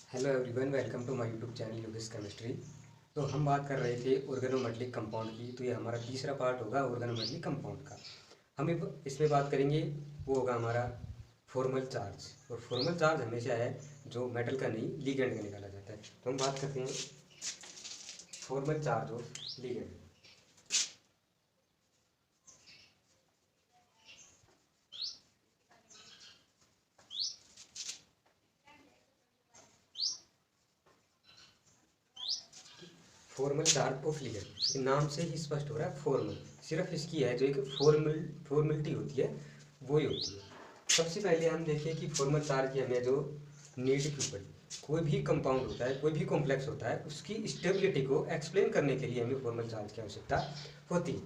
Hello everyone, welcome to my YouTube channel Yogesh chemistry. तो हम बात कर रहे थे ऑर्गेनोमेटेलिक कंपाउंड की। तो ये हमारा तीसरा पार्ट होगा ऑर्गेनोमेटेलिक कंपाउंड का। हम इसमें बात करेंगे, वो होगा हमारा फॉर्मल चार्ज। और फॉर्मल चार्ज हमेशा है जो मेटल का नहीं, लिगेंड का निकाला जाता है। तो हम बात करते हैं formal charge of ligand. Formal charge of ligand नाम से ही स्पष्ट हो रहा है, फॉर्मल सिर्फ इसकी है जो एक फॉर्मेलिटी होती है वो ही होती है। सबसे पहले हम देखें कि फॉर्मल चार्ज की हमें जो नीड की पड़ी, कोई भी कंपाउंड होता है, कोई भी कॉम्प्लेक्स होता है, उसकी स्टेबिलिटी को एक्सप्लेन करने के लिए हमें फॉर्मल चार्ज की आवश्यकता होती है।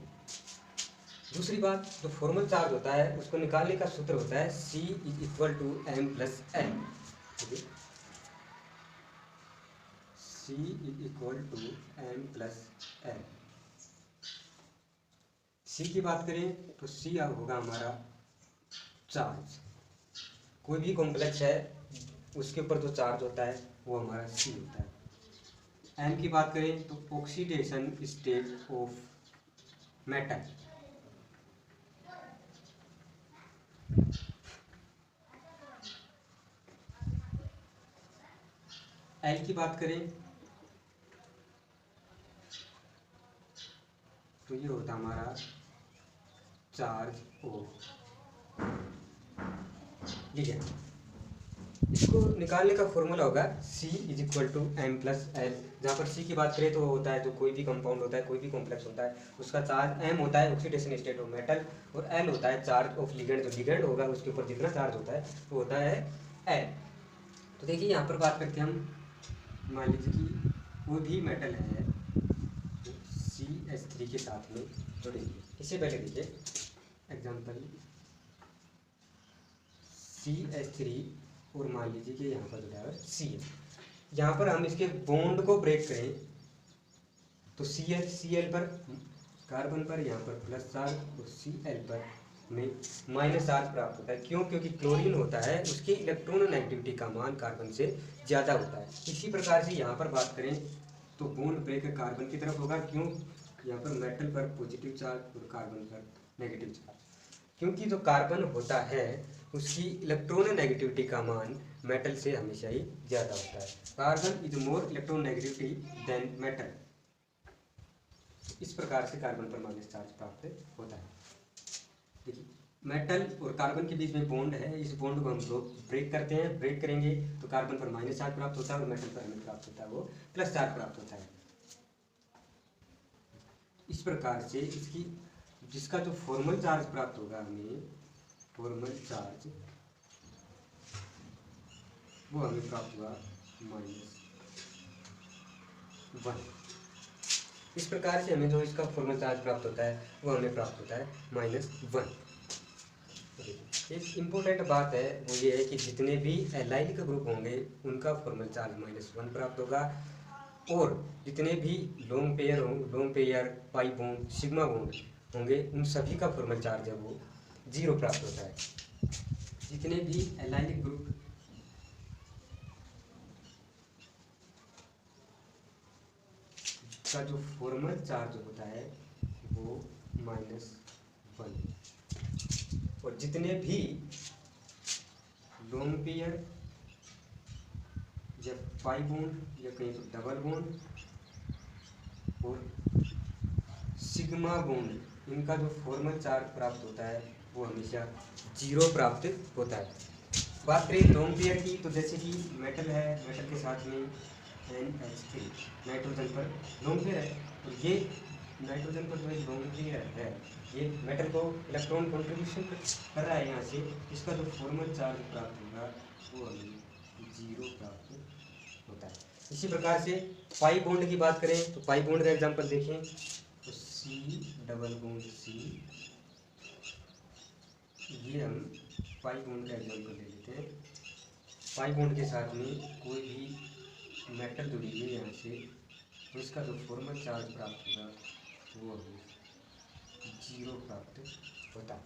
दूसरी बात, जो फॉर्मल चार्ज होता है उसको निकालने का सूत्र होता है C=m+L। C=m+L। सी की बात करें तो सी होगा हमारा चार्ज। कोई भी कॉम्प्लेक्स है उसके ऊपर जो चार्ज होता है वो हमारा सी होता है। एम की बात करें तो oxidation state of metal. L की बात करें तो ये होता हमारा चार्ज ऑफ लिगेंड। इसको निकालने का फॉर्मूला होगा C=m+L। जहाँ पर C की बात करें तो वो होता है जो कोई भी कंपाउंड होता है, कोई भी कॉम्प्लेक्स होता है, उसका चार्ज M होता है, ऑक्सीडेशन स्टेट ऑफ मेटल, और L होता है चार्ज ऑफ लिगेंड। जो लिगेंड होगा उसके ऊपर जितना चार्ज होता है वो होता है L। तो देखिए यहाँ पर बात करते हैं हम, मान लीजिए कि कोई भी मेटल है CH3 के साथ में जुड़ेगी। इससे पहले देखिए एग्जाम्पल CH3 और मान लीजिए कि यहाँ पर जुड़ा है Cl। यहाँ पर हम इसके बॉन्ड को ब्रेक करें तो Cl पर कार्बन पर यहाँ पर प्लस चार्ज और Cl पर में माइनस चार्ज प्राप्त होता है। क्यों? क्योंकि क्लोरीन होता है, उसकी इलेक्ट्रॉन नेगेटिविटी का मान कार्बन से ज़्यादा होता है। इसी प्रकार से यहाँ पर बात करें तो बॉन्ड ब्रेक कार्बन की तरफ होगा। क्यों? यहाँ पर मेटल पर पॉजिटिव चार्ज और कार्बन पर नेगेटिव चार्ज। क्योंकि जो कार्बन होता है उसकी इलेक्ट्रॉन नेगेटिविटी का मान मेटल से हमेशा ही ज़्यादा होता है। Carbon is more electron negativity than metal. इस प्रकार से कार्बन पर माइनस चार्ज प्राप्त होता है। देखिए मेटल और कार्बन के बीच में बॉन्ड है, इस बॉन्ड को हम लोग ब्रेक करते हैं। ब्रेक करेंगे तो कार्बन पर माइनस चार्ज प्राप्त होता है और मेटल पर हमें प्राप्त होता है वो प्लस चार्ज प्राप्त होता है। इस प्रकार से इसकी जिसका जो फॉर्मल चार्ज प्राप्त होगा हमें, फॉर्मल चार्ज वो हमें प्राप्त हुआ -1। इस प्रकार से हमें जो इसका फॉर्मल चार्ज प्राप्त होता है वो हमें प्राप्त होता है -1। एक इम्पोर्टेंट बात है वो ये है कि जितने भी एलाइलिक ग्रुप होंगे उनका फॉर्मल चार्ज -1 प्राप्त होगा, और जितने भी lone pair pi bond sigma bond होंगे उन सभी का फॉर्मल चार्ज है वो 0 प्राप्त होता है। जितने भी एलाइलिक ग्रुप का जो फॉर्मल चार्ज होता है वो -1, और जितने भी लोन पेयर या पाई बॉन्ड या कहीं तो डबल बॉन्ड और सिग्मा बॉन्ड, इनका जो फॉर्मल चार्ज प्राप्त होता है वो हमेशा 0 प्राप्त होता है। बात करें लोन पेयर की तो जैसे कि मेटल है, मेटल के साथ में NH3 नाइट्रोजन पर लोन पेयर है, और ये नाइट्रोजन पर जो लोन पेयर है ये मेटल को इलेक्ट्रॉन कंट्रीब्यूशन कर रहा है यहाँ से। इसका जो फॉर्मल चार्ज प्राप्त होगा वो हमें 0 प्राप्त होता है। इसी प्रकार से पाई बॉन्ड की बात करें तो पाई बॉन्ड का एग्जांपल देखें तो C⋯C, ये हम पाई बॉन्ड का एग्जांपल ले लेते हैं। पाई बॉन्ड के साथ में कोई भी मेटल जुड़ी हुई है यहाँ से, तो इसका जो फॉर्मल चार्ज प्राप्त होगा वो हमें 0 प्राप्त होता है।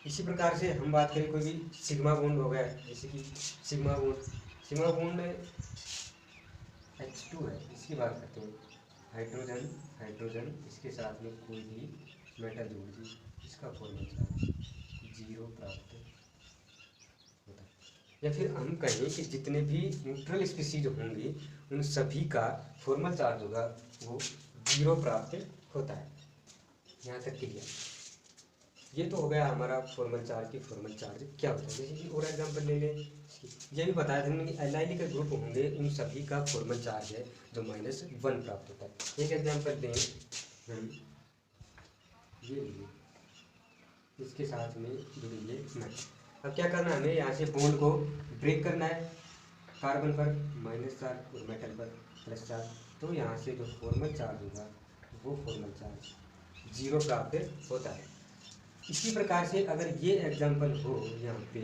इसी प्रकार से हम बात करें कोई भी सिग्मा बॉन्ड हो गया, जैसे कि sigma bond sigma bond H2 है, इसकी बात करते हैं। हाइड्रोजन हाइड्रोजन इसके साथ में कोई भी मेटल जोड़ दी, इसका फॉर्मल चार्ज 0 प्राप्त होता है। या फिर हम कहें कि जितने भी न्यूट्रल स्पीसीज होंगे उन सभी का फॉर्मल चार्ज होगा वो 0 प्राप्त होता है। यहाँ तक क्लियर। ये तो हो गया हमारा फॉर्मल चार्ज की फॉर्मल चार्ज क्या होता है। जैसे कि और एग्जांपल ले लें, ये भी बताया था हमने कि एल्काइल के ग्रुप होंगे उन सभी का फॉर्मल चार्ज है जो -1 प्राप्त होता है। एक एग्जांपल दें हम, ये लिए इसके साथ में जुड़ेंगे मेटल। अब क्या करना है हमें, यहाँ से बॉन्ड को ब्रेक करना है, कार्बन पर -4 और मेटल पर +4। तो यहाँ से जो फॉर्मल चार्ज होगा वो फॉर्मल चार्ज 0 प्राप्त होता है। इसी प्रकार से अगर ये एग्जांपल हो यहाँ पे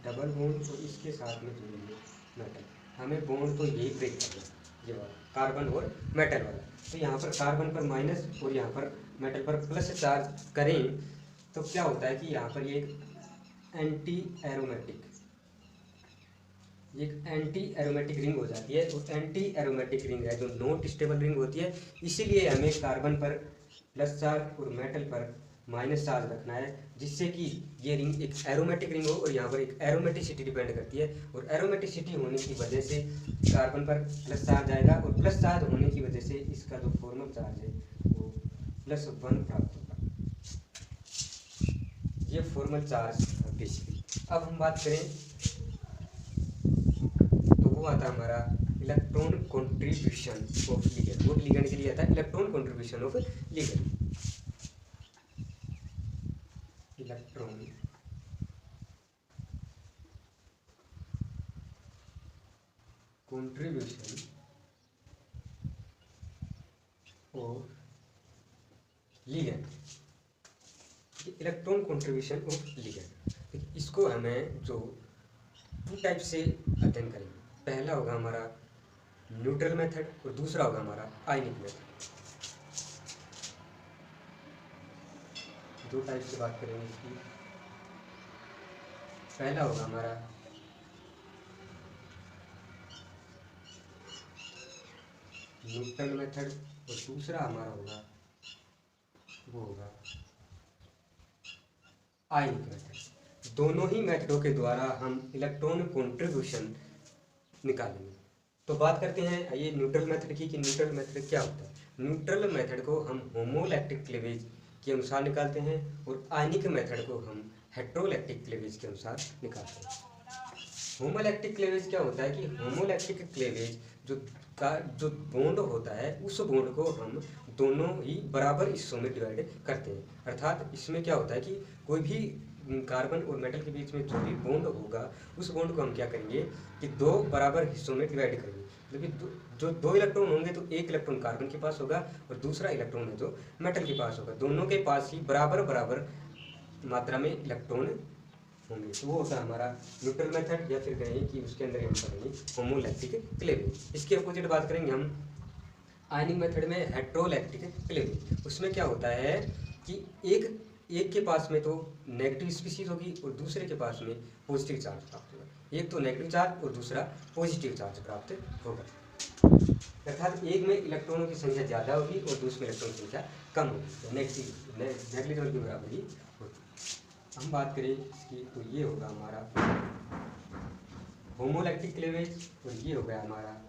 डबल बॉन्ड और इसके साथ में जुड़ेंगे मेटल, हमें बॉन्ड तो यही ब्रेक करना है, ये वाला कार्बन और मेटल वाला। तो यहाँ पर कार्बन पर माइनस और यहाँ पर मेटल पर प्लस चार्ज करें तो क्या होता है कि यहाँ पर ये एंटी एरोमेटिक रिंग हो जाती है। और एंटी एरोमेटिक रिंग है जो नॉट स्टेबल रिंग होती है, इसीलिए हमें कार्बन पर +4 और मेटल पर -4 रखना है, जिससे कि ये रिंग एक एरोमेटिक रिंग हो। और यहाँ पर एक एरोमेटिसिटी डिपेंड करती है, और एरोमेटिसिटी होने की वजह से कार्बन पर +4 जाएगा, और +4 होने की वजह से इसका जो फॉर्मल चार्ज है वो +1 प्राप्त होगा। ये फॉर्मल चार्ज बेसिकली। अब हम बात करें तो वो आता है हमारा इलेक्ट्रॉन कंट्रीब्यूशन ऑफ लिगेंड। वो लिगेंड के लिए आता है electron contribution of ligand. Electron contribution of ligand, electron contribution of ligand. इसको हमें जो 2 टाइप से अध्ययन करेंगे। पहला होगा हमारा न्यूट्रल मेथड और दूसरा होगा हमारा आयनिक मेथड। 2 टाइप से बात करेंगे इसकी। पहला होगा हमारा न्यूट्रल मेथड और दूसरा हमारा होगा वो होगा आयनिक मेथड। दोनों ही मेथडों के द्वारा हम इलेक्ट्रॉन कंट्रीब्यूशन निकालेंगे। तो बात करते हैं ये न्यूट्रल मेथड की कि न्यूट्रल मेथड क्या होता है। न्यूट्रल मेथड को हम होमोलैक्टिक क्लीवेज के अनुसार निकालते हैं और आयनिक मेथड को हम हेट्रोलैक्टिक क्लीवेज के अनुसार निकालते हैं। होमोलैक्टिक क्लीवेज क्या होता है कि होमोलैक्टिक क्लीवेज जो बॉन्ड होता है उस बॉन्ड को हम दोनों ही बराबर हिस्सों में डिवाइड करते हैं। अर्थात इसमें क्या होता है कि कोई भी कार्बन और मेटल के बीच में जो भी बॉन्ड होगा उस बॉन्ड को हम क्या करेंगे कि 2 बराबर हिस्सों में डिवाइड करेंगे। मतलब जो 2 इलेक्ट्रॉन होंगे तो एक इलेक्ट्रॉन कार्बन के पास होगा और दूसरा इलेक्ट्रॉन है जो मेटल के पास होगा। दोनों के पास ही बराबर बराबर मात्रा में इलेक्ट्रॉन होंगे। तो वो होता है हमारा न्यूट्रल मेथड, या फिर कहें कि उसके अंदर हम करेंगे होमोलैक्टिक क्लीवेज। इसके अपोजिट बात करेंगे हम आयनिक मेथड में हेट्रोलैक्टिक क्लीवेज। उसमें क्या होता है कि एक के पास में तो नेगेटिव स्पीशीज होगी और दूसरे के पास में पॉजिटिव चार्ज प्राप्त होगा। एक तो नेगेटिव चार्ज और दूसरा पॉजिटिव चार्ज प्राप्त होगा। अर्थात एक में इलेक्ट्रॉनों की संख्या ज़्यादा होगी और दूसरे में इलेक्ट्रॉन की संख्या कम होगी, तो नेगेटिव के बराबर ही होगी। हम बात करें इसकी तो ये होगा हमारा होमोलैक्टिक क्लीवेज और ये हो गया हमारा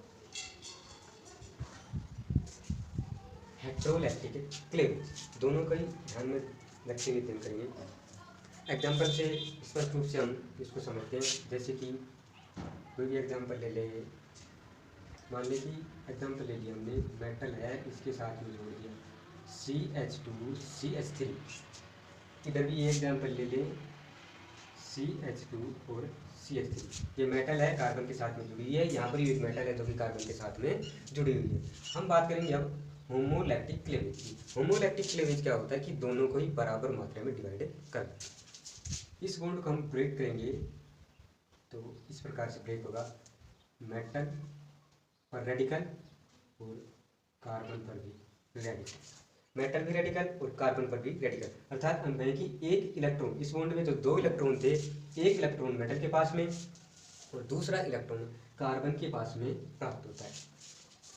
हेट्रोलैक्टिक क्लीवेज। दोनों का ही ध्यान में रखते हुए अध्ययन करेंगे। एग्जाम्पल से स्पष्ट रूप से हम इसको समझते हैं। जैसे कि कोई भी एग्जाम्पल ले लें, मान लें कि एग्जाम्पल ले लिया हमने, मेटल है इसके साथ में जोड़ दिया CH2 CH3। इधर भी ये एग्जाम्पल ले लें CH2 और CH3। ये मेटल है कार्बन के साथ में जुड़ी है, यहाँ पर भी एक मेटल है जो कि कार्बन के साथ में जुड़ी हुई है। हम बात करेंगे अब होमोलैक्टिक क्लीवेज की। होमोलैक्टिक क्लीवेज क्या होता है कि दोनों को ही बराबर मात्रा में डिवाइड कर। इस बॉन्ड को हम ब्रेक करेंगे तो इस प्रकार से ब्रेक होगा, मेटल पर रेडिकल और कार्बन पर भी रेडिकल, मेटल भी रेडिकल और कार्बन पर भी रेडिकल। अर्थात हम कहें कि एक इलेक्ट्रॉन, इस बॉन्ड में जो 2 इलेक्ट्रॉन थे, एक इलेक्ट्रॉन मेटल के पास में और दूसरा इलेक्ट्रॉन कार्बन के पास में प्राप्त होता है।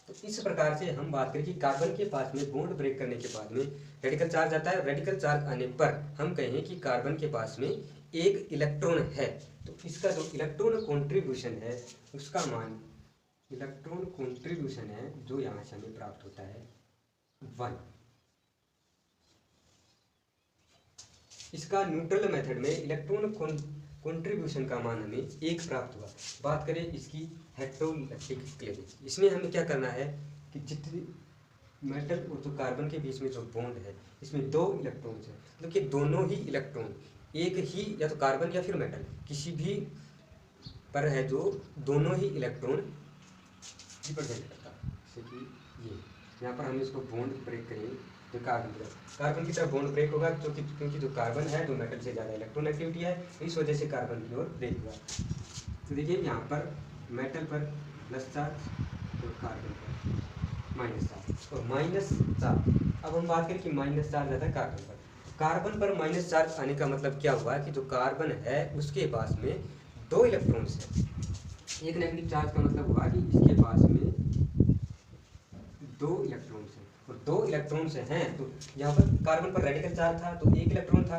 तो इस प्रकार से हम बात करें कि कार्बन के पास में बॉन्ड ब्रेक करने के बाद में रेडिकल चार्ज आता है। रेडिकल चार्ज आने पर हम कहें कि कार्बन के पास में एक इलेक्ट्रॉन है, तो इसका जो इलेक्ट्रॉन कॉन्ट्रीब्यूशन है उसका मान, इलेक्ट्रॉन कॉन्ट्रीब्यूशन है जो यहाँ से हमें प्राप्त होता है 1। इसका न्यूट्रल मेथड में इलेक्ट्रॉन कॉन्ट्रीब्यूशन का मान हमें 1 प्राप्त हुआ। बात करें इसकी हेटेरोइलेक्ट्रिक क्लीवेज, इसमें हमें क्या करना है कि जितनी मेटल और जो कार्बन के बीच में जो बॉन्ड है इसमें 2 इलेक्ट्रॉन्स हैं, मतलब कि दोनों ही इलेक्ट्रॉन एक ही, या तो कार्बन या फिर मेटल किसी भी पर है जो दोनों ही इलेक्ट्रॉन रिप्रेजेंट करता है। जैसे कि ये यहाँ पर हम इसको बॉन्ड ब्रेक करेंगे तो कार्बन की तरफ बॉन्ड ब्रेक होगा, क्योंकि जो कार्बन है जो मेटल से ज़्यादा इलेक्ट्रॉन एक्टिविटी है, इस वजह से कार्बन की ओर ब्रेक हुआ। तो देखिए यहाँ पर मेटल पर प्लस चार्ज और कार्बन पर माइनस चार्ज और माइनस चार्ज। अब हम बात करें कि माइनस चार्ज आता है कार्बन पर। कार्बन पर माइनस चार्ज आने का मतलब क्या हुआ कि जो कार्बन है उसके पास में 2 इलेक्ट्रॉन्स हैं। एक नेगेटिव चार्ज का मतलब हुआ कि इसके पास में 2 इलेक्ट्रॉन्स हैं, और 2 इलेक्ट्रॉन्स हैं तो यहाँ पर कार्बन पर रेडिकल चार्ज था तो 1 इलेक्ट्रॉन था,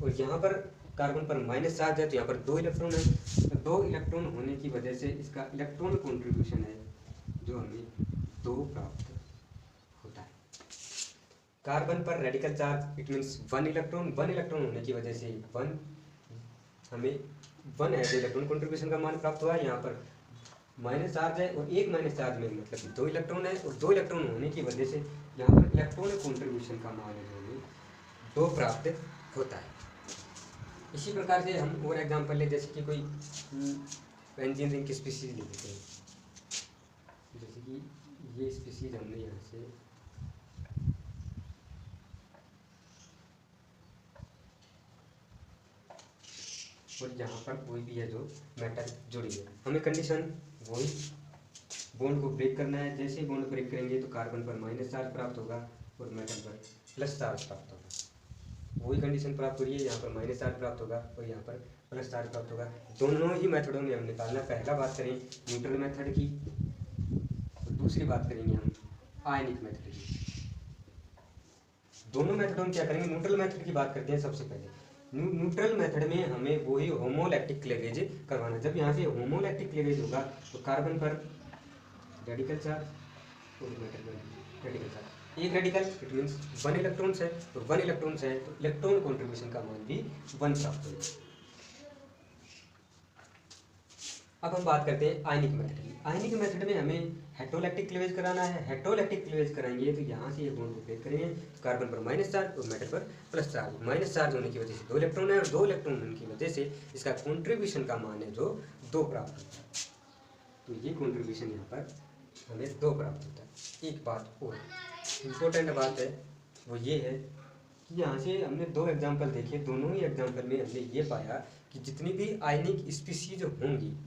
और यहाँ पर कार्बन पर माइनस चार्ज है तो यहाँ पर 2 इलेक्ट्रॉन है। तो 2 इलेक्ट्रॉन होने की वजह से इसका इलेक्ट्रॉन कॉन्ट्रीब्यूशन है जो हमें 2 प्राप्त होता है। कार्बन पर radical charge it means 1 electron, 1 electron होने की वजह से 1 हमें 1 है जो इलेक्ट्रॉन कॉन्ट्रीब्यूशन का मान प्राप्त हुआ है। यहाँ पर माइनस चार्ज है और एक माइनस चार्ज में मतलब 2 इलेक्ट्रॉन है, और 2 इलेक्ट्रॉन होने की वजह से यहाँ पर इलेक्ट्रॉन कॉन्ट्रीब्यूशन का मान है जो हमें 2 प्राप्त होता है। इसी प्रकार से हम और एग्जांपल ले, जैसे कि कोई इंजीनियरिंग की स्पीसीज ले लेते हैं, जैसे कि ये स्पीसीज हमने यहाँ से और यहाँ पर कोई भी है जो मेटल जुड़ी है, हमें कंडीशन वही बॉन्ड को ब्रेक करना है। जैसे ही बॉन्ड ब्रेक करेंगे तो कार्बन पर माइनस चार्ज प्राप्त होगा और मेटल पर प्लस चार्ज प्राप्त होगा। वही कंडीशन प्राप्त हो रही है, यहाँ पर माइनस चार्ज प्राप्त होगा और यहाँ पर प्लस चार्ज प्राप्त होगा। दोनों ही मेथडों में हम निकालना, पहला बात करें न्यूट्रल मेथड की और दूसरी बात करेंगे हम आयनिक मेथड की। दोनों मेथडों में क्या करेंगे, न्यूट्रल मेथड की बात करते हैं सबसे पहले। न्यूट्रल मेथड में हमें वही होमोलैक्टिक क्लीवेज करवाना। जब यहाँ से होमोलैक्टिक क्लीवेज होगा तो कार्बन पर रेडिकल चार्ज और मेटल पर रेडिकल चार्ज, एक रेडिकल इट मीन्स 1 इलेक्ट्रॉन्स है, तो 1 इलेक्ट्रॉन्स है तो इलेक्ट्रॉन कॉन्ट्रीब्यूशन का मान भी 1 प्राप्त होगा। अब हम बात करते हैं आयनिक मेथड की। आयनिक मेथड में हमें हेटेरोलैक्टिक क्लीवेज कराना है। हेटेरोलैक्टिक क्लीवेज कराएंगे तो यहाँ से ये बॉन्ड को ब्रेक करेंगे, कार्बन पर माइनस चार्ज और मेटल पर प्लस चार्ज। माइनस चार्ज होने की वजह से 2 इलेक्ट्रॉन है और 2 इलेक्ट्रॉन होने की वजह से इसका कॉन्ट्रीब्यूशन का मान है जो 2 प्राप्त होता है। तो ये कॉन्ट्रीब्यूशन यहाँ पर हमें 2 प्राप्त होता है। एक बात और इम्पोर्टेंट बात है वो ये है कि यहाँ से हमने 2 एग्जाम्पल देखे, दोनों ही एग्जाम्पल में हमने ये पाया कि जितनी भी आयनिक स्पीसीज होंगी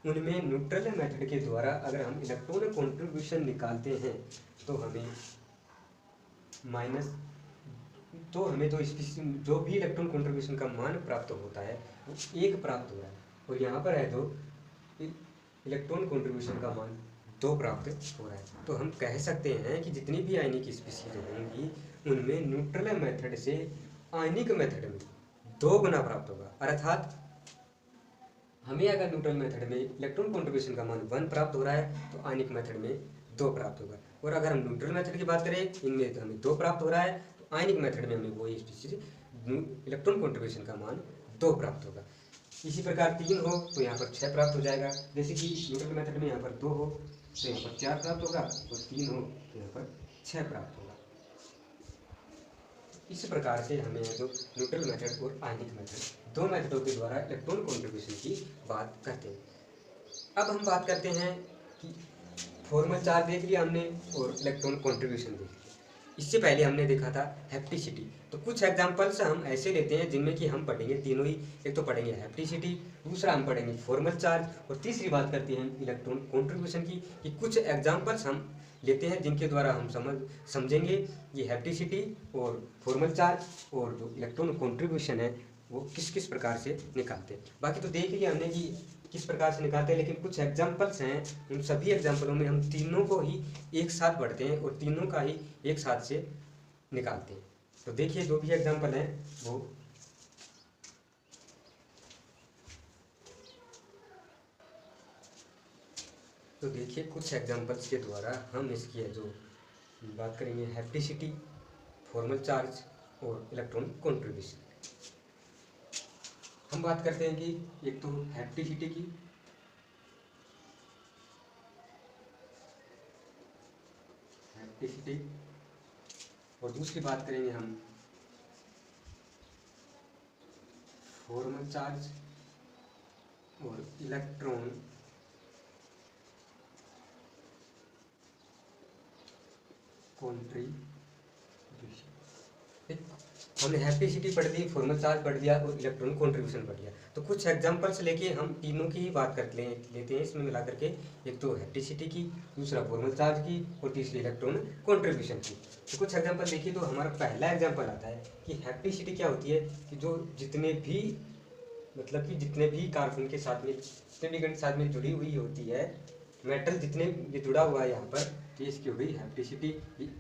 उनमें न्यूट्रल मेथड के द्वारा अगर हम इलेक्ट्रॉन कॉन्ट्रीब्यूशन निकालते हैं तो हमें जो भी इलेक्ट्रॉन कॉन्ट्रीब्यूशन का मान प्राप्त होता है वो 1 प्राप्त हो रहा है, और यहाँ पर है जो इलेक्ट्रॉन कॉन्ट्रीब्यूशन का मान 2 प्राप्त हो रहा है। तो हम कह सकते हैं कि जितनी भी आयनिक स्पीसीज होंगी उनमें न्यूट्रल मेथड से आयनिक मेथड में 2 गुना प्राप्त होगा। अर्थात हमें अगर न्यूट्रल मेथड में इलेक्ट्रॉन कॉन्ट्रीब्यूशन का मान 1 प्राप्त हो रहा है तो आयनिक मेथड में 2 प्राप्त होगा, और अगर हम न्यूट्रल मेथड की बात करें इनमें तो हमें 2 प्राप्त हो रहा है तो आयनिक मेथड में हमें वही स्पीसीज इलेक्ट्रॉन कॉन्ट्रीब्यूशन का मान 2 प्राप्त होगा। इसी प्रकार 3 हो तो यहाँ पर 6 प्राप्त हो जाएगा। जैसे कि न्यूट्रल मेथड में यहाँ पर 2 हो तो यहाँ पर 4 प्राप्त होगा, और 3 हो तो यहाँ पर 6 प्राप्त होगा। इस प्रकार से हमें जो न्यूट्रल मेथड और आयनिक मेथड 2 मेथडों के द्वारा इलेक्ट्रॉन कॉन्ट्रीब्यूशन की बात करते हैं। अब हम बात करते हैं कि फॉर्मल चार्ज देख लिया हमने और इलेक्ट्रॉन कॉन्ट्रीब्यूशन देख लिया। इससे पहले हमने देखा था हैप्टिसिटी। तो कुछ एग्जांपल्स हम ऐसे लेते हैं जिनमें कि हम पढ़ेंगे तीनों ही, एक तो पढ़ेंगे हैप्टिसिटी, दूसरा हम पढ़ेंगे फॉर्मल चार्ज, और तीसरी बात करते हैं इलेक्ट्रॉन कॉन्ट्रीब्यूशन की। कि कुछ एग्जांपल्स हम लेते हैं जिनके द्वारा हम समझेंगे ये हैप्टिसिटी और फॉर्मल चार्ज और जो इलेक्ट्रॉन कॉन्ट्रीब्यूशन है वो किस किस प्रकार से निकालते हैं। बाकी तो देख लिया हमने कि किस प्रकार से निकालते हैं, लेकिन कुछ एग्जाम्पल्स हैं, उन सभी एग्जाम्पलों में हम तीनों को ही एक साथ पढ़ते हैं और तीनों का ही एक साथ से निकालते हैं। तो देखिए जो भी एग्जाम्पल हैं वो तो देखिए कुछ एग्जाम्पल्स के द्वारा हम इसकी जो बात करेंगे हैप्टिसिटी, फॉर्मल चार्ज और इलेक्ट्रॉन कॉन्ट्रीब्यूशन। हम बात करते हैं कि एक तो हैप्टिसिटी की, और दूसरी बात करेंगे हम फॉर्मल चार्ज और इलेक्ट्रॉन कॉन्ट्रीब्यूशन। हमने हैप्टिसिटी पढ़ ली, फॉर्मल चार्ज पढ़ लिया और इलेक्ट्रॉन कॉन्ट्रीब्यूशन पढ़ लिया। तो कुछ एग्जांपल्स लेके हम तीनों की ही बात करते हैं इसमें मिला करके, एक तो हैप्टिसिटी की, दूसरा फॉर्मल चार्ज की और तीसरी इलेक्ट्रॉन कॉन्ट्रीब्यूशन की। तो कुछ एग्जांपल देखिए, तो हमारा पहला एग्जांपल आता है कि हैप्टिसिटी क्या होती है कि जो जितने भी मतलब कि जितने भी कार्बन के साथ में, जितने भी गण के साथ में जुड़ी हुई होती है, मेटल जितने ये जुड़ा हुआ है यहाँ पर, तो इसकी हो गई हैप्टिसिटी।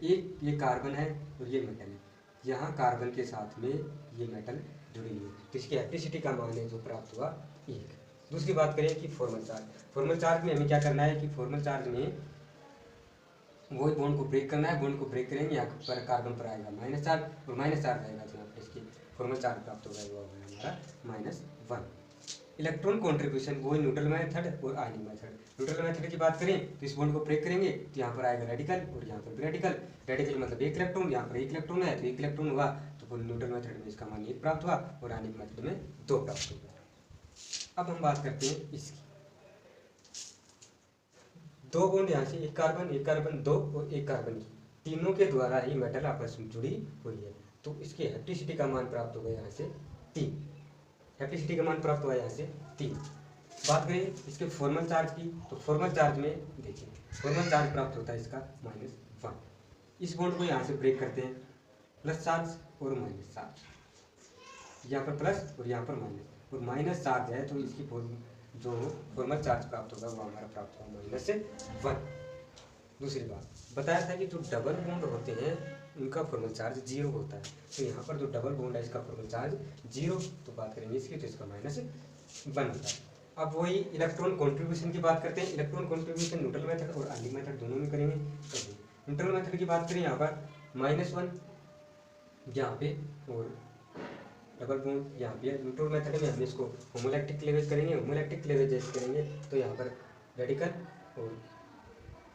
ये कार्बन है और ये मेटल है, यहाँ कार्बन के साथ में ये मेटल जुड़ी हुई है, तो इसकी हैप्टिसिटी का मान है जो प्राप्त हुआ 1। दूसरी बात करें कि फॉर्मल चार्ज में हमें क्या करना है कि फॉर्मल चार्ज में वही बॉन्ड को ब्रेक करना है, बॉन्ड को ब्रेक करेंगे, यहाँ पर कार्बन पर आएगा माइनस चार्ज और माइनस चार्ज आएगा, तो यहाँ पर इसकी फॉर्मल चार्ज प्राप्त होगा, वो होगा हमारा -1। इलेक्ट्रॉन कॉन्ट्रीब्यूशन वही न्यूट्रल मेथड और आयनिक मेथड। न्यूट्रल मेथड की बात करें तो इस बॉन्ड को ब्रेक करेंगे तो यहाँ पर आएगा रेडिकल और यहाँ पर भी रेडिकल। रेडिकल मतलब एक इलेक्ट्रॉन, यहाँ पर एक इलेक्ट्रॉन है तो एक इलेक्ट्रॉन हुआ, तो न्यूट्रल मेथड में इसका मान 1 प्राप्त हुआ और आयनिक मेथड में 2 प्राप्त हुआ। अब हम बात करते हैं इसकी, 2 बॉन्ड यहाँ से, एक कार्बन 2 और एक कार्बन की, तीनों के द्वारा ही मेटल आपस में जुड़ी हुई है, तो इसकी हैप्टिसिटी का मान प्राप्त होगा यहाँ से 3। हैप्टिसिटी का मान प्राप्त हुआ यहाँ से 3। बात करें इसके फॉर्मल चार्ज की, तो फॉर्मल चार्ज में देखिए फॉर्मल चार्ज प्राप्त होता है इसका -1। इस बॉन्ड को यहाँ से ब्रेक करते हैं, प्लस चार्ज और माइनस चार्ज, यहाँ पर प्लस और यहाँ पर माइनस, और माइनस चार्ज है तो इसकी जो फॉर्मल चार्ज प्राप्त होगा वो हमारा प्राप्त होगा -1। दूसरी बात बताया था कि जो डबल बॉन्ड होते हैं उनका फॉर्मल चार्ज 0 होता है, तो यहाँ पर जो डबल बॉन्ड है इसका फॉर्मल चार्ज 0, तो बात करेंगे इसकी तो इसका -1 होता है। अब वही इलेक्ट्रॉन कॉन्ट्रीब्यूशन की बात करते हैं। इलेक्ट्रॉन कॉन्ट्रीब्यूशन न्यूट्रल मेथड और आयनिक मेथड दोनों में करेंगे। न्यूट्रल मेथड की बात करें यहाँ पर -1 यहाँ पे और डबल बॉन्ड यहाँ पे। न्यूट्रल मेथड में हम इसको होमोलैक्टिक क्लीवेज करेंगे। होमोलैक्टिक क्लीवेज जैसे करेंगे तो यहाँ पर रेडिकल और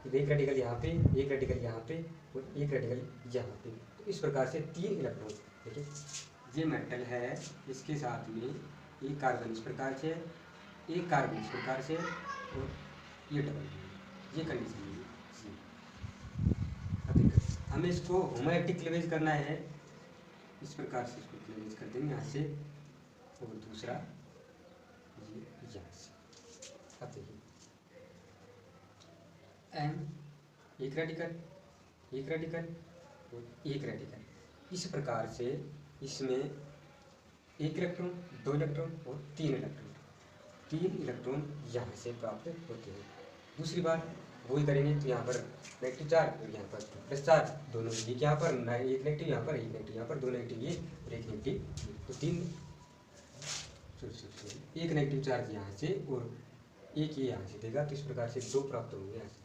एक रेडिकल यहाँ पे, एक रेडिकल यहाँ पे और एक रेडिकल यहाँ पे, तो इस प्रकार से 3 इलेक्ट्रॉन। देखिए ये मेटल है, इसके साथ में एक कार्बन इस प्रकार से, एक कार्बन इस प्रकार से और ये डबल, ये कंडीशन है। हमें इसको होमोलैक्टिक क्लीवेज करना है, इस प्रकार से इसको क्लीवेज कर देंगे यहाँ से, और दूसरा ये यहाँ से। अब देखिए एम, एक रेडिकल और एक रेडिकल, इस प्रकार से इसमें 1 इलेक्ट्रॉन, 2 इलेक्ट्रॉन और 3 इलेक्ट्रॉन यहाँ से प्राप्त होते हैं। दूसरी बात वही करेंगे तो यहाँ पर नेगेटिव चार्ज और यहाँ पर प्लस चार्ज, दोनों एक यहाँ पर एक नेगेटिव, यहाँ पर एक नेगेटिव, यहाँ पर 2 नेगेटिव ये और एक नेगेटिव, तो 3 एक नेगेटिव चार्ज यहाँ से और एक ये यहाँ से देगा, तो इस प्रकार से 2 प्राप्त होंगे यहाँ से।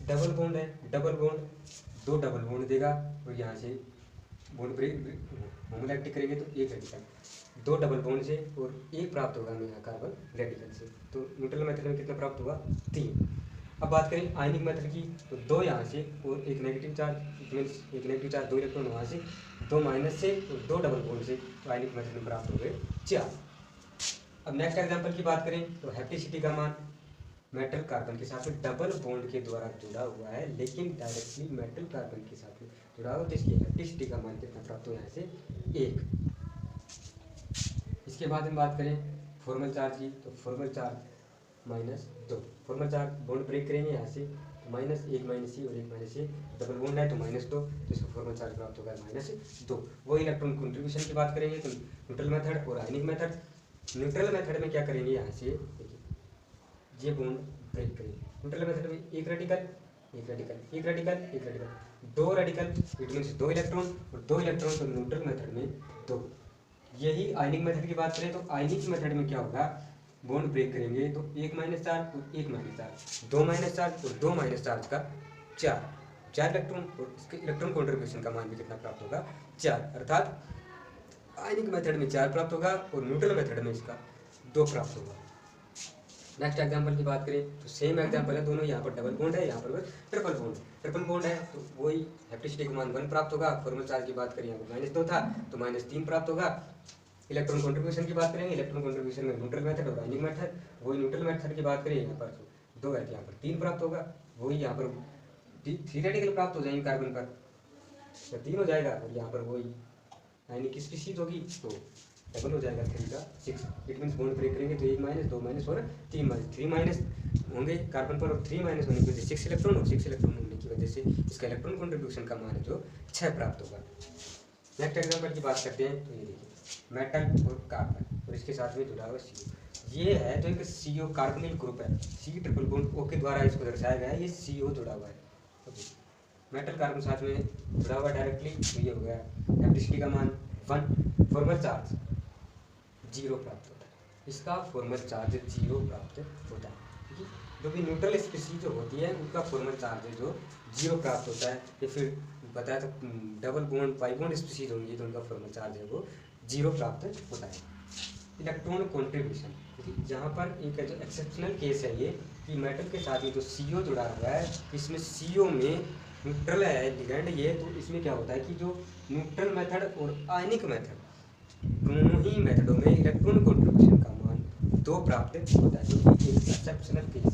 डबल बॉन्ड है, डबल बॉन्ड 2 डबल बॉन्ड देगा और यहाँ से बॉन्ड ब्रेक होमोलैक्टिक करेंगे तो एक रेडिकल, 2 डबल बॉन्ड से और एक प्राप्त होगा हमें यहाँ कार्बन रेडिकल से। तो न्यूट्रल मेथड में कितना प्राप्त हुआ 3। अब बात करें आयनिक मेथड की, तो 2 यहाँ से और एक नेगेटिव चार्ज, एक नेगेटिव चार्ज 2 इलेक्ट्रॉन वहाँ से, 2 माइनस से और 2 डबल बॉन्ड से, तो आयनिक मेथड में प्राप्त हो गए 4। अब नेक्स्ट एग्जाम्पल की बात करें तो हैप्टिसिटी का मान मेटल कार्बन के साथ में डबल बॉन्ड के द्वारा जुड़ा हुआ है, लेकिन डायरेक्टली मेटल कार्बन के साथ में जुड़ा हुआ, तो इसकी इलेक्ट्रिसिटी का मान कितना प्राप्त हो यहाँ से 1। इसके बाद हम बात करें फॉर्मल चार्ज की, तो formal charge -2, formal charge bond break करेंगे यहाँ से, तो -1 -C और 1 -C, डबल बॉन्ड है तो -2, तो इसका फॉर्मल चार्ज प्राप्त होगा -2। वो इलेक्ट्रॉन कंट्रीब्यूशन की बात करेंगे तो न्यूट्रल मेथड और आयनिक मेथड। न्यूट्रल मेथड में क्या करेंगे, यहाँ से देखिए ये बॉन्ड ब्रेक करेंगे। न्यूट्रल मेथड में एक रेडिकल, एक रेडिकल, एक रेडिकल, एक radical, 2 radical, it means 2 electron, और 2 इलेक्ट्रॉन तो न्यूट्रल मेथड में 2। यही आयनिक मेथड की बात करें तो आयनिक मेथड में क्या होगा, बॉन्ड ब्रेक करेंगे तो 1 - चार्ज और 1 - चार्ज, 2 - चार्ज और 2 - चार्ज का 4 इलेक्ट्रॉन, और इसके इलेक्ट्रॉन कॉन्ट्रीब्यूशन का मान भी कितना प्राप्त होगा, 4। अर्थात आयनिक मेथड में 4 प्राप्त होगा और न्यूट्रल मेथड में इसका 2 प्राप्त होगा। नेक्स्ट एग्जांपल की बात करें तो सेम एग्जांपल है, दोनों यहाँ पर डबल बॉन्ड है, यहाँ पर ट्रिपल बॉन्ड, ट्रिपल बॉन्ड है तो वही हैप्टिसिटी का मान 1 प्राप्त होगा। फॉर्मल चार्ज की बात करें यहाँ पर -2 था तो -3 प्राप्त होगा। इलेक्ट्रॉन कॉन्ट्रीब्यूशन की बात करेंगे, इलेक्ट्रॉन कॉन्ट्रीब्यूशन में न्यूट्रल मेथड और आयनिक मेथड, वही न्यूट्रल मेथड की बात करें यहाँ पर 2 है, यहाँ पर 3 प्राप्त होगा। वही यहाँ पर 3 रेडिकल प्राप्त हो जाएंगे कार्बन पर, तो 3 हो जाएगा, और यहाँ पर वही आयनिक स्पीशीज होगी तो डबल हो जाएगा, 3 का 6। इट मीन्स बॉन्ड ब्रेक करेंगे तो 1 - 2 - और 3 माइनस होंगे कार्बन पर, और 3 माइनस होने की वजह से 6 इलेक्ट्रॉन, और 6 इलेक्ट्रॉन होने की वजह से इसका इलेक्ट्रॉन कॉन्ट्रीब्यूशन का मान है जो 6 प्राप्त होगा। नेक्स्ट एग्जाम्पल की बात करते हैं तो ये देखिए मेटल और कार्बन और इसके साथ में जुड़ा हुआ CO, ये है तो एक CO कार्बोनिल ग्रुप है, C ट्रिपल बॉन्ड O के द्वारा इसको दर्शाया गया है, ये CO जुड़ा हुआ है। मेटल कार्बन साथ में जुड़ा हुआ डायरेक्टली, तो ये हो गया हैप्टिसिटी का मान 1। फॉर्मल चार्ज 0 प्राप्त होता है, इसका फॉर्मल चार्ज 0 प्राप्त होता है, क्योंकि जो भी न्यूट्रल स्पीशीज जो होती है उनका फॉर्मल चार्ज जो 0 प्राप्त होता है। या फिर बताया तो double bond by bond species होंगी तो उनका फॉर्मल चार्ज है वो 0 प्राप्त होता है। इलेक्ट्रॉन कॉन्ट्रीब्यूशन, क्योंकि जहाँ पर एक जो एक्सेप्शनल केस है ये कि मेटल के साथ में जो CO जुड़ा हुआ है, इसमें CO में न्यूट्रल है लिगैंड ये, तो इसमें क्या होता है कि जो न्यूट्रल मेथड और आयनिक मेथड दोनों ही मेथडों में इलेक्ट्रॉन कॉन्ट्रीब्यूशन का मान 2 प्राप्त होता है, जो कि एक एक्सेप्शनल केस है।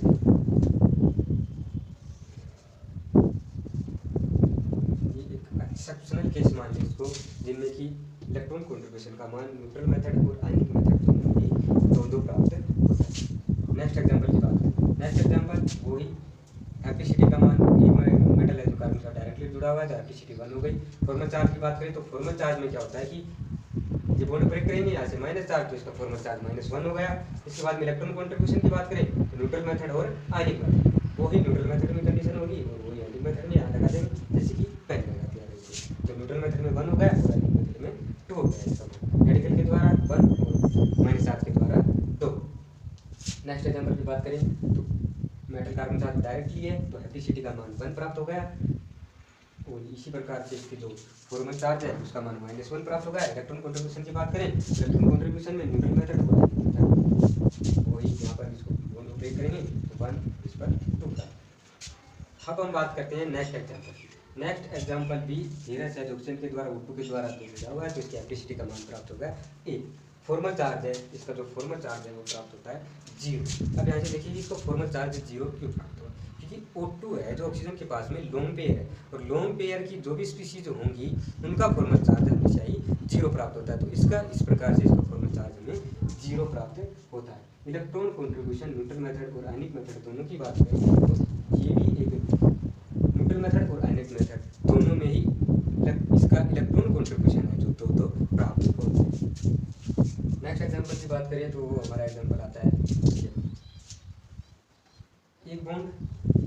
ये एक एक्सेप्शनल केस मान लें इसको, जिनमें कि इलेक्ट्रॉन कॉन्ट्रीब्यूशन का मान न्यूट्रल मेथड और आयनिक मेथड दोनों ही 2 प्राप्त होता है। नेक्स्ट एग्जाम्पल की बात करें, नेक्स्ट एग्जाम्पल वही हैप्टिसिटी का मान, एक मेटल है जो कार्बन से डायरेक्टली जुड़ा हुआ है तो हैप्टिसिटी 1 हो गई। फॉर्मल चार्ज की बात करें तो फॉर्मल चार्ज में क्या होता है कि ये बॉन्ड ब्रेक करेंगे यहाँ से माइनस चार्ज, तो इसका फॉर्मल चार्ज -1 हो गया। इसके बाद में इलेक्ट्रॉन कॉन्ट्रीब्यूशन की बात करें तो न्यूट्रल मेथड और आयनिक मेथड, वही न्यूट्रल मेथड में कंडीशन होगी और वही आयनिक मेथड में यहाँ लगा देंगे जैसे कि पहले लगाते हैं वैसे। तो न्यूट्रल मेथड में 1 हो गया और आयनिक मेथड में 2 हो गया, इसका रेडिकल के द्वारा 1 और माइनस चार्ज के द्वारा 2। नेक्स्ट एग्जाम्पल की बात करें तो मेटल कार्बन चार्ज डायरेक्टली है तो हैप्टिसिटी का मान 1 प्राप्त हो गया, और इसी प्रकार से इसके जो फॉर्मल चार्ज है उसका मान -1 प्राप्त होगा। इलेक्ट्रॉन कॉन्ट्रीब्यूशन की बात करें, इलेक्ट्रॉन कॉन्ट्रीब्यूशन में न्यूट्रल मेथड वही यहाँ पर इसको बॉन्ड ब्रेक करेंगे तो 1 इस पर 2 का। अब हम बात करते हैं नेक्स्ट एग्जाम्पल की। नेक्स्ट एग्जाम्पल भी हीरस एडोक्शन के द्वारा O2 के द्वारा जुड़ा हुआ है तो इसकी हैप्टिसिटी का मान प्राप्त होगा 1। फॉर्मल चार्ज है, इसका जो फॉर्मल चार्ज है वो प्राप्त होता है 0। अब यहाँ से देखिए इसको फॉर्मल चार्ज 0 क्यों प्राप्त हुआ, क्योंकि O2 है जो ऑक्सीजन के पास में लोन पेयर है, और लोन पेयर की जो भी स्पीशीज होंगी उनका फॉर्मल चार्ज हमेशा ही 0 प्राप्त होता है, तो इसका इस प्रकार से इसका फॉर्मल चार्ज हमें 0 प्राप्त होता है। इलेक्ट्रॉन कॉन्ट्रीब्यूशन न्यूट्रल मेथड और आयनिक मेथड दोनों की बात करें तो ये भी एक न्यूट्रल मेथड और आयनिक मेथड दोनों में ही इसका इलेक्ट्रॉन कॉन्ट्रीब्यूशन है जो 2 प्राप्त होते हैं। नेक्स्ट एग्जाम्पल की बात करें तो हमारा एग्जाम्पल आता है एक बॉन्ड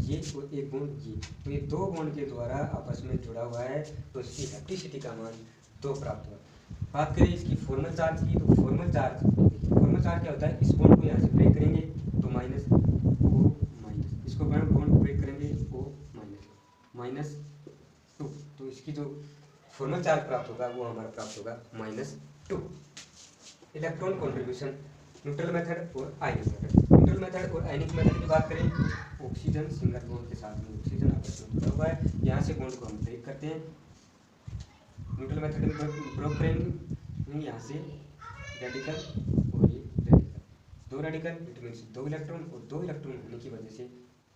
ये और एक बॉन्ड ये, तो ये 2 बॉन्ड के द्वारा आपस में जुड़ा हुआ है तो इसकी हैप्टिसिटी का मान 2 प्राप्त हुआ। बात करें इसकी फॉर्मल चार्ज की तो फॉर्मल चार्ज क्या होता है, इस बॉन्ड को यहाँ से ब्रेक करेंगे तो -O-, इसको बॉन्ड ब्रेक करेंगे O-2, तो इसकी जो फॉर्मल चार्ज प्राप्त होगा वो हमारा प्राप्त होगा -2। इलेक्ट्रॉन कॉन्ट्रीब्यूशन न्यूट्रल मेथड और आयनिक मेथड, न्यूट्रल मेथड और आयनिक मेथड की बात करें ऑक्सीजन सिंगल बॉन्ड के साथ में ऑक्सीजन आपस में जुड़ा हुआ है, यहाँ से बॉन्ड को हम ब्रेक करते हैं। न्यूट्रल मेथड में ब्रेक करेंगे यहाँ से रेडिकल और ये रेडिकल, दो रेडिकल, इट मीन्स दो इलेक्ट्रॉन, और दो इलेक्ट्रॉन होने की वजह से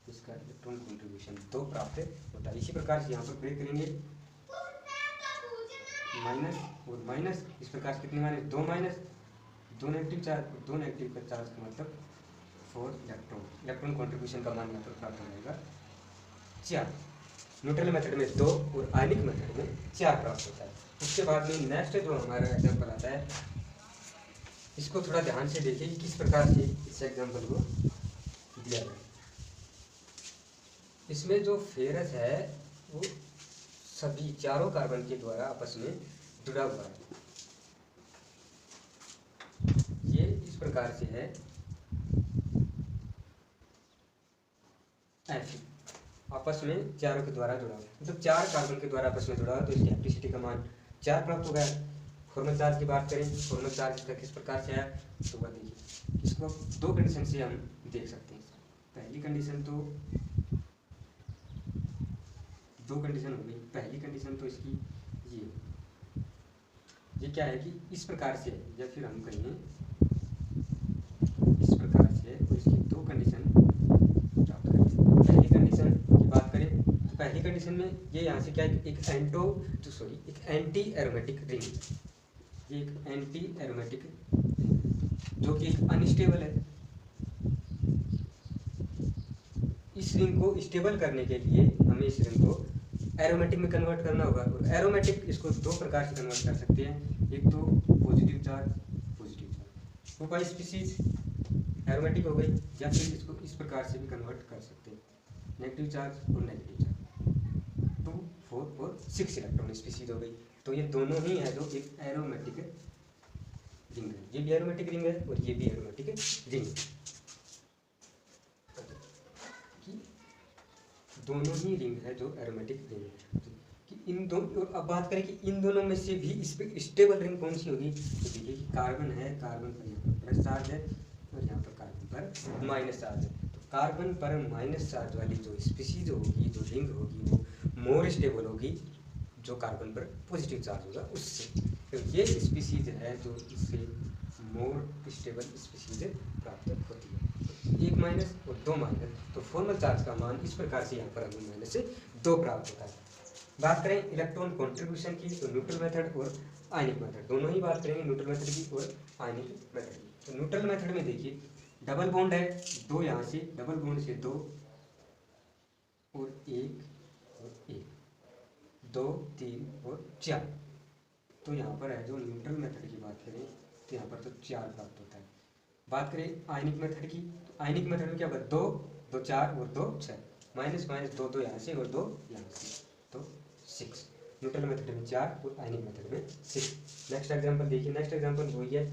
इसका इलेक्ट्रॉन कॉन्ट्रीब्यूशन 2 प्राप्त होता है। इसी प्रकार से यहाँ पर ब्रेक करेंगे माइनस और माइनस, इस प्रकार से कितने minus, 2 minus, 2 negative charge, 2 negative का चार्ज का मतलब 4 इलेक्ट्रॉन, इलेक्ट्रॉन कॉन्ट्रीब्यूशन का मान यहाँ पर प्राप्त हो जाएगा 4। न्यूट्रल मेथड में 2 और आयनिक मेथड में 4 प्राप्त होता है। उसके बाद में नेक्स्ट जो हमारा एग्जाम्पल आता है, इसको थोड़ा ध्यान से देखिए किस प्रकार से इस एग्जाम्पल को दिया गया। इसमें जो फेरस है वो सभी चारों कार्बन के द्वारा आपस में जुड़ा हुआ है। ये इस प्रकार से है ऐसे आपस में चारों के द्वारा जुड़ा हुआ, मतलब 4 कार्बन के द्वारा आपस में जुड़ा हुआ, तो इसकी एप्लिसिटी का मान 4 प्राप्त हो गया। फॉर्मल चार्ज की बात करें, फॉर्मल चार्ज का किस प्रकार से है तो वह देखिए, इसको 2 कंडीशन से हम देख सकते हैं। पहली कंडीशन तो 2 कंडीशन हो गई। पहली कंडीशन तो इसकी ये क्या है कि इस प्रकार से, या फिर हम कहें इस प्रकार से, तो इसकी 2 कंडीशन प्राप्त करते हैं। पहली कंडीशन की बात करें तो पहली कंडीशन में ये यहाँ से क्या है, एक एंटी एरोमेटिक रिंग, ये एक एंटी एरोमेटिक जो कि एक अनस्टेबल है। इस रिंग को स्टेबल करने के लिए हमें इस रिंग को एरोमेटिक में कन्वर्ट करना होगा, और एरोमेटिक इसको 2 प्रकार से कन्वर्ट कर सकते हैं। एक तो positive charge, two species aromatic हो गई, या फिर इसको इस प्रकार से भी कन्वर्ट कर सकते हैं, नेगेटिव चार्ज और नेगेटिव चार्ज, 2, 4 और 6 इलेक्ट्रॉन स्पीसीज हो गई। तो ये दोनों ही है जो एक एरोमेटिक रिंग है, ये भी एरोमेटिक रिंग है और ये भी एरोमेटिक रिंग है, दोनों ही रिंग है जो एरोमेटिक रिंग है। कि इन दोनों, अब बात करें कि इन दोनों में से भी इस पर स्टेबल रिंग कौन सी होगी, तो देखिए कि कार्बन है, कार्बन पर यहाँ पर प्लस चार्ज है और यहाँ पर कार्बन पर माइनस चार्ज है। तो कार्बन पर माइनस चार्ज वाली जो स्पीसीज होगी, जो रिंग होगी, वो मोर स्टेबल होगी जो कार्बन पर पॉजिटिव चार्ज होगा उससे। तो ये स्पीसीज है जो इससे मोर स्टेबल स्पीसीज प्राप्त होती है। 1 माइनस और 2 माइनस, तो फॉर्मल चार्ज का मान इस प्रकार से यहाँ पर हमें माइनस से 2 प्राप्त होता है। बात करें इलेक्ट्रॉन कॉन्ट्रीब्यूशन की, तो न्यूट्रल मेथड और आयनिक मेथड दोनों ही बात करेंगे, न्यूट्रल मेथड की और आयनिक मेथड की। तो न्यूट्रल मेथड में देखिए डबल बॉन्ड है, 2 यहाँ से, डबल बॉन्ड से 2 और 1 और 1, 2, 3 और 4। तो यहाँ पर है जो न्यूट्रल मेथड की बात करें तो यहाँ पर तो 4 प्राप्त होता है। बात करें आयनिक मेथड की, तो आयनिक मेथड में क्या होगा, 2, 2 4 और 2 6, माइनस माइनस 2 2 यहाँ से और 2 यहाँ से, तो 6। न्यूट्रल मेथड में 4 और आयनिक मेथड में 6। नेक्स्ट एग्जांपल देखिए, नेक्स्ट एग्जांपल वही है,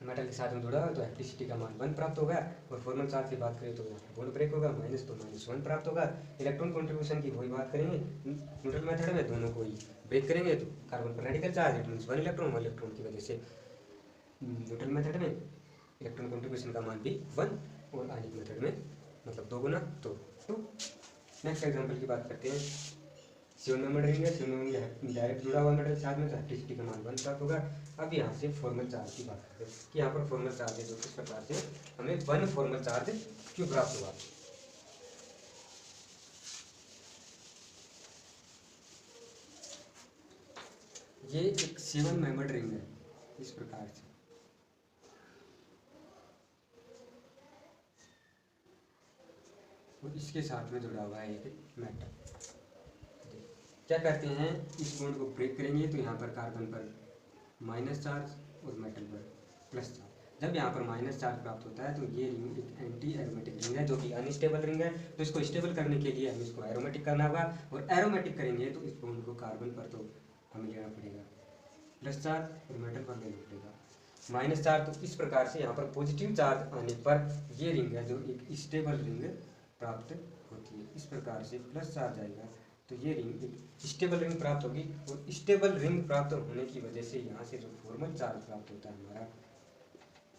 मेटल के साथ में जुड़ा तो एप्लिसिटी का मान 1 प्राप्त होगा, और फॉर्मल चार्ज की बात करें तो यहाँ पर बॉन्ड ब्रेक होगा, माइनस तो माइनस 1 प्राप्त होगा। इलेक्ट्रॉन कॉन्ट्रीब्यूशन की वही बात करेंगे, न्यूट्रल मेथड में दोनों को ही ब्रेक करेंगे तो कार्बन पर radical charge, it means 1 electron की वजह से न्यूट्रल मेथड में इलेक्ट्रॉन कॉन्ट्रीब्यूशन का मान भी 1, और आयनिक मेथड में मतलब 2 गुना तो 2। नेक्स्ट एग्जांपल की बात करते हैं, C1 मेटल रिंग है, C1 में डायरेक्ट जुड़ा हुआ मेटल चार्ज में, तो एप्लिसिटी का मान 1 प्राप्त होगा। अब यहाँ से फॉर्मल चार्ज की बात करते हैं कि यहाँ पर फॉर्मल चार्ज है जो किस प्रकार से हमें 1 फॉर्मल चार्ज क्यों प्राप्त हुआ। ये एक C1 मेटल रिंग है इस प्रकार से, और इसके साथ में जुड़ा हुआ है एक मेटल। क्या करते हैं, इस बॉन्ड को ब्रेक करेंगे तो यहाँ पर कार्बन पर माइनस चार्ज और मेटल पर प्लस चार्ज। जब यहाँ पर माइनस चार्ज प्राप्त होता है तो ये रिंग एक एंटी एरोमेटिक रिंग है जो कि अनस्टेबल रिंग है। तो इसको स्टेबल करने के लिए हमें इसको एरोमेटिक करना होगा, और एरोमेटिक करेंगे तो इस बॉन्ड को कार्बन पर तो हमें लेना पड़ेगा प्लस चार्ज और मेटल पर लेना पड़ेगा माइनस चार्ज। तो इस प्रकार से यहाँ पर पॉजिटिव चार्ज आने पर ये रिंग है जो एक स्टेबल रिंग प्राप्त होती है। इस प्रकार से प्लस चार्ज आएगा तो ये रिंग एक स्टेबल रिंग प्राप्त होगी, और स्टेबल रिंग प्राप्त होने की वजह से यहाँ से जो फॉर्मल चार्ज प्राप्त होता है हमारा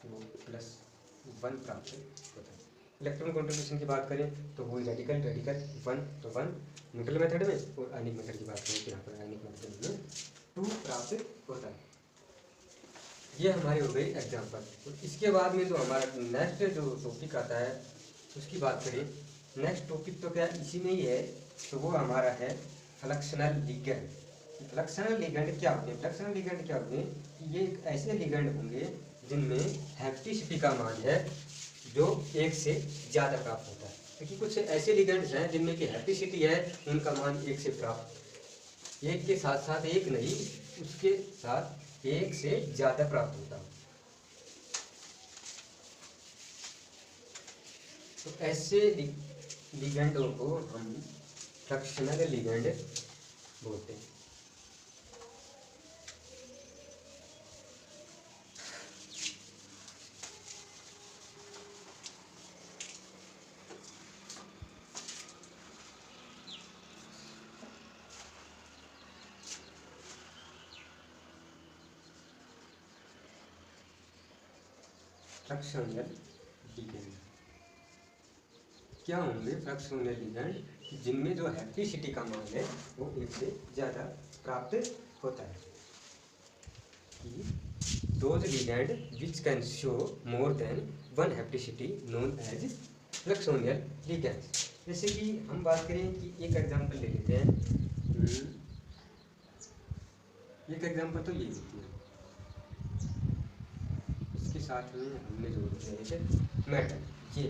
वो +1 प्राप्त होता है। इलेक्ट्रॉन कॉन्ट्रीब्यूशन की बात करें तो वो रेडिकल 1 तो 1 न्यूट्रल मेथड में, और आयनिक मेथड की बात करें तो यहाँ पर आयनिक मेथड में 2 प्राप्त होता है। ये हमारी हो गई एग्जाम्पल। तो इसके बाद में जो हमारा नेक्स्ट जो टॉपिक आता है उसकी बात करें। नेक्स्ट टॉपिक तो क्या इसी में ही है, तो वो हमारा है फ्लक्शनल लिगेंड। फ्लक्शनल लिगेंड क्या होते हैं? फ्लक्शनल लिगेंड क्या होते हैं कि ये एक ऐसे लिगेंड होंगे जिनमें हैप्टिसिटी का मान है जो 1 से ज़्यादा प्राप्त होता है। क्योंकि कुछ ऐसे लिगेंड्स हैं जिनमें की हैप्टिसिटी है उनका मान 1 से प्राप्त, एक के साथ साथ एक नहीं, उसके साथ 1 से ज़्यादा प्राप्त होता है। तो ऐसे लिगेंडों को हम फ्लक्शनल लिगेंड बोलते हैं। फ्लक्शनल लिगेंड क्या होंगे? फ्लक्शनल लिगेंड जिनमें जो हैप्टिसिटी का मान है वो 1 से ज़्यादा प्राप्त होता है। Those ligand which can show more than one hapticity known as fluxional ligands. जैसे कि हम बात करें कि एक एग्जांपल ले लेते हैं। एक एग्जांपल तो ये होती है, इसके साथ में हमने जोड़ दिया है मेटल ये।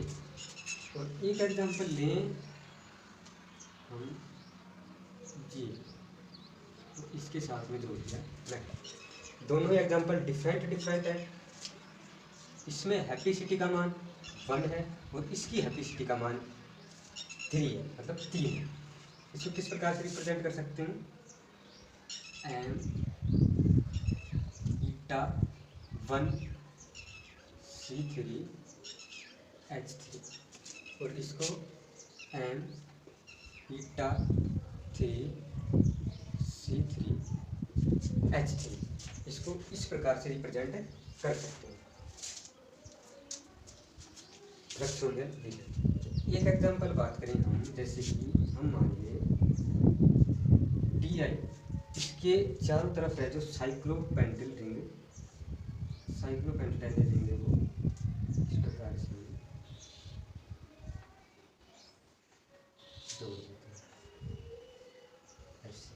और एक एग्जांपल लें हम ये, तो इसके साथ में जोड़ दिया मेटल। दोनों एग्जांपल डिफरेंट है। इसमें हैप्टिसिटी का मान 1 है और इसकी हैप्टिसिटी का मान 3 है, मतलब 3 है। इसको किस प्रकार से रिप्रेजेंट कर सकते हैं? एम ईटा 1 C3 H3 और इसको एम ईटा 3 C3 H3, इसको इस प्रकार से रिप्रेजेंट कर सकते हैं फ्लक्शनल लिगेंड। एक एग्जांपल बात करें हम, जैसे कि हम मानिए DI, इसके चारों तरफ है जो साइक्लोपेंटाइल रिंग, साइक्लोपेंटाइल रिंग है वो इस प्रकार से जोड़ देते हैं ऐसे।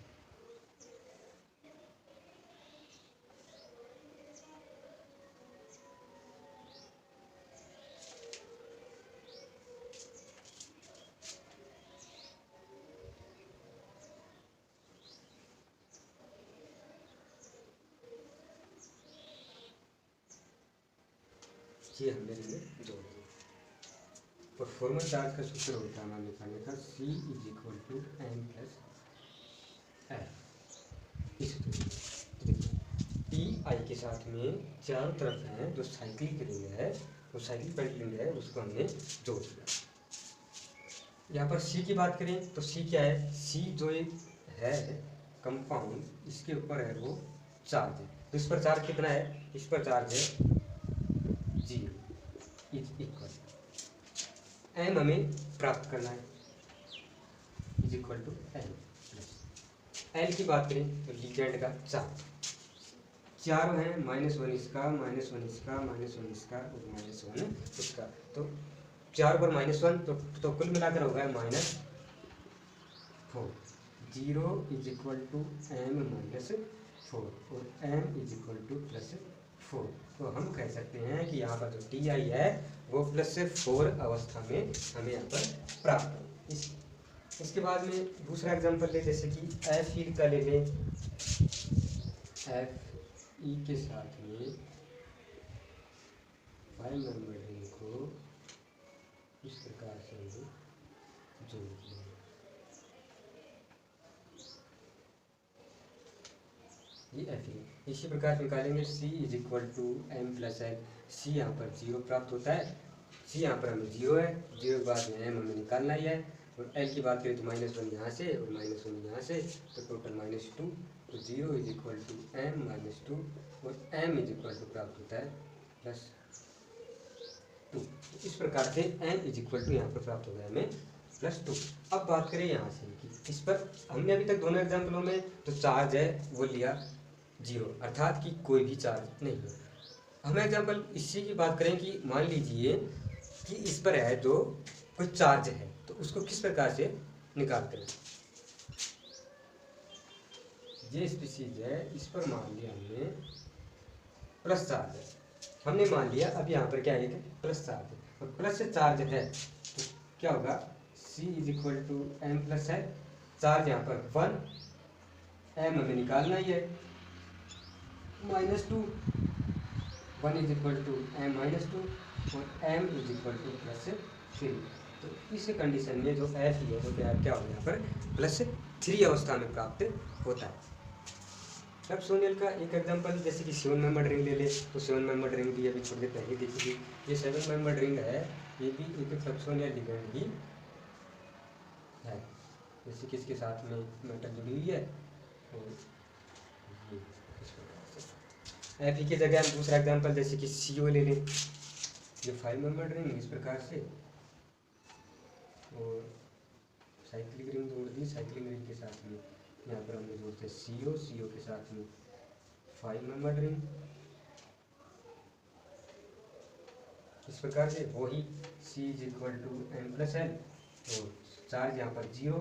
ये हमने जोड़ दिया। परफॉर्मेंस चार्ज का सूत्र होता है हमारे निकालने का C = M + L। इस TI के साथ में चारों तरफ है जो साइक्लिक रिंग है, वो साइक्लिक पेंटाइल रिंग है, उसको हमने जोड़ दिया। यहाँ पर C की बात करें तो C क्या है? C जो एक है कंपाउंड, इसके ऊपर है वो चार्ज है। तो इस पर चार्ज कितना है? इस पर चार्ज है 0 इक्वल M हमें प्राप्त करना है = M + L की बात करें तो लिगेंड का चार्ज चारों हैं, -1 इसका, -1 इसका, -1 इसका और -1 इसका। तो 4 पर -1 तो कुल मिलाकर होगा -4। 0 = M - 4 और M = +4। तो हम कह सकते हैं कि यहाँ पर जो TI है वो +4 अवस्था में हमें यहाँ पर प्राप्त हो। इसके बाद में दूसरा एग्जांपल ले, जैसे कि Fe का ले लें। Fe के साथ में 5 नंबर रिंग को इस प्रकार से जोड़ दें। ये Fe इसी प्रकार से निकालेंगे। C = M + L। C यहाँ पर 0 प्राप्त होता है, C यहाँ पर हमें 0 है, 0 के बाद में M हमें निकालना ही है। और L की बात करें तो -1 यहाँ से और -1 यहाँ से, तो टोटल -2। तो 0 = M - 2 और M प्राप्त होता है +2। इस प्रकार से M यहाँ पर प्राप्त हो गया हमें +2। अब बात करें यहाँ से कि इस पर हमने अभी तक दोनों एग्जाम्पलों में तो चार्ज है वो लिया 0, अर्थात कि कोई भी चार्ज नहीं है। हम एग्जाम्पल इसी की बात करें कि मान लीजिए कि इस पर है जो कोई चार्ज है, तो उसको किस प्रकार से निकालते हैं। ये स्पीसीज है, इस पर मान लिया हमने प्लस चार्ज है, हमने मान लिया अब यहाँ पर क्या है, प्लस चार्ज है, और प्लस से चार्ज है तो क्या होगा, C is equal to M plus है, चार्ज यहाँ पर 1, एम हमें निकालना ही है -2, 1 इज इक्वल टू एम -2 और एम इज इक्वल टू +3। तो इस कंडीशन में जो एफ ही है, तो क्या होगा यहाँ पर +3 अवस्था में प्राप्त होता है। अब सोनियल का एक एग्जांपल जैसे कि 7 मेंबर रिंग ले ले, तो 7 मेंबर रिंग भी अभी थोड़ी देर पहले देखी थी। ये 7 मेंबर रिंग है, ये भी एक फ्लक्सोनियल लिगेंड ही है, जैसे कि इसके साथ में मेटल जुड़ी हुई है, और ये इस प्रकार से। एफ की जगह हम दूसरा एग्जांपल जैसे कि CO ले लें, ये 5 मेंबर रिंग इस प्रकार से, और साइक्लिक रिंग जोड़ दी, साइक्लिक रिंग के साथ में यहाँ पर हमने जोड़ते हैं CO के साथ में 5 मेंबर रिंग, इस प्रकार से वही C is equal to M plus L, और चार्ज यहाँ पर 0,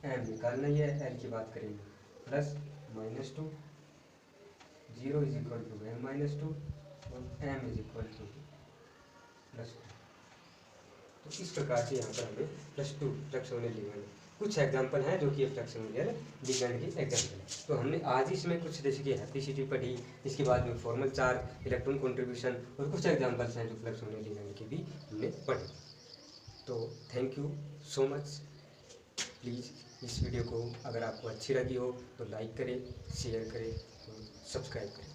एम निकालना ही है, एल की बात करेंगे plus -2, 0 is equal to M -2 और एम इज इक्वल टू +2। तो इस प्रकार से यहाँ पर हमें +2 फ्लक्सोनियल लिगेंड, कुछ एग्जांपल हैं जो कि फ्लक्सोनियल लिगेंड की एग्जांपल है। तो हमने आज इसमें कुछ जैसे कि हैप्टिसिटी पढ़ी, इसके बाद में फॉर्मल चार्ज, इलेक्ट्रॉन कंट्रीब्यूशन और कुछ एग्जांपल्स हैं जो फ्लक्सोनियल लिगेंड की भी हमने पढ़ी। तो thank you so much. Please इस वीडियो को अगर आपको अच्छी लगी हो तो लाइक करें, शेयर करें और सब्सक्राइब करें।